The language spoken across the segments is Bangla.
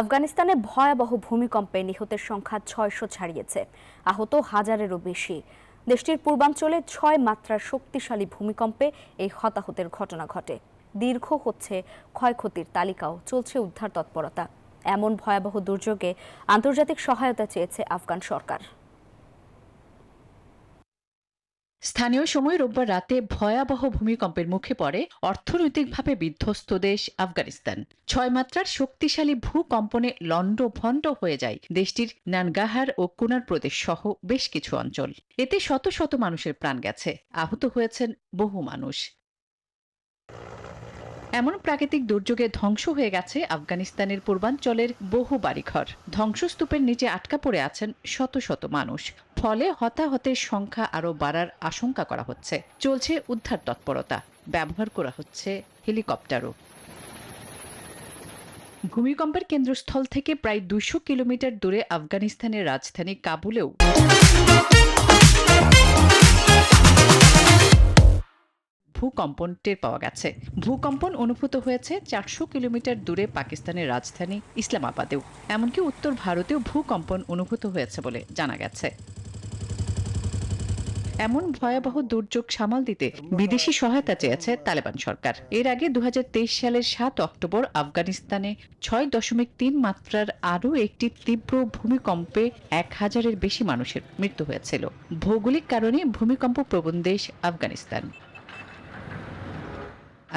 আফগানিস্তানে ভয়াবহ ভূমিকম্পে নিহতের সংখ্যা ৬০০ ছাড়িয়েছে, আহত হাজারেরও বেশি। দেশটির পূর্বাঞ্চলে ৬ মাত্রার শক্তিশালী ভূমিকম্পে এই হতাহতের ঘটনা ঘটে। দীর্ঘ হচ্ছে ক্ষয়ক্ষতির তালিকাও, চলছে উদ্ধার তৎপরতা। এমন ভয়াবহ দুর্যোগে আন্তর্জাতিক সহায়তা চেয়েছে আফগান সরকার। স্থানীয় সময় রোববার রাতে ভয়াবহ ভূমিকম্পের মুখে পড়ে অর্থনৈতিকভাবে বিধ্বস্ত দেশ আফগানিস্তান। ৬ মাত্রার শক্তিশালী ভূকম্পনে লণ্ডভণ্ড হয়ে যায় দেশটির নানগাহার ও কুনার প্রদেশ সহ বেশ কিছু অঞ্চল। এতে শত শত মানুষের প্রাণ গেছে, আহত হয়েছেন বহু মানুষ। এমন প্রাকৃতিক দুর্যোগে ধ্বংস হয়ে গেছে আফগানিস্তানের পূর্বাঞ্চলের বহু বাড়িঘর। ধ্বংসস্তূপের নিচে আটকা পড়ে আছেন শত শত মানুষ। ফলে হতাহতের সংখ্যা আরও বাড়ার আশঙ্কা করা হচ্ছে। চলছে উদ্ধার তৎপরতা, ব্যবহার করা হচ্ছে হেলিকপ্টারও। ভূমিকম্পের কেন্দ্রস্থল থেকে প্রায় ২০০ কিলোমিটার দূরে আফগানিস্তানের রাজধানী কাবুলেও ভূকম্পন টের পাওয়া গেছে। ভূকম্পন অনুভূত হয়েছে ৪০০ কিলোমিটার দূরে পাকিস্তানের রাজধানী ইসলামাবাদেও। এমনকি উত্তর ভারতেও ভূকম্পন অনুভূত হয়েছে বলে জানা গেছে। এমন ভয়াবহ দুর্যোগ সামাল দিতে বিদেশি সহায়তা চেয়েছে তালেবান সরকার। এর আগে ২০২৩ সালের ৭ অক্টোবর আফগানিস্তানে ৬.৩ মাত্রার আরও একটি তীব্র ভূমিকম্পে ১,০০০-এর বেশি মানুষের মৃত্যু হয়েছিল। ভৌগোলিক কারণে ভূমিকম্প প্রবণ দেশ আফগানিস্তান।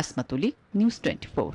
আসমাতুলি, নিউজ 24।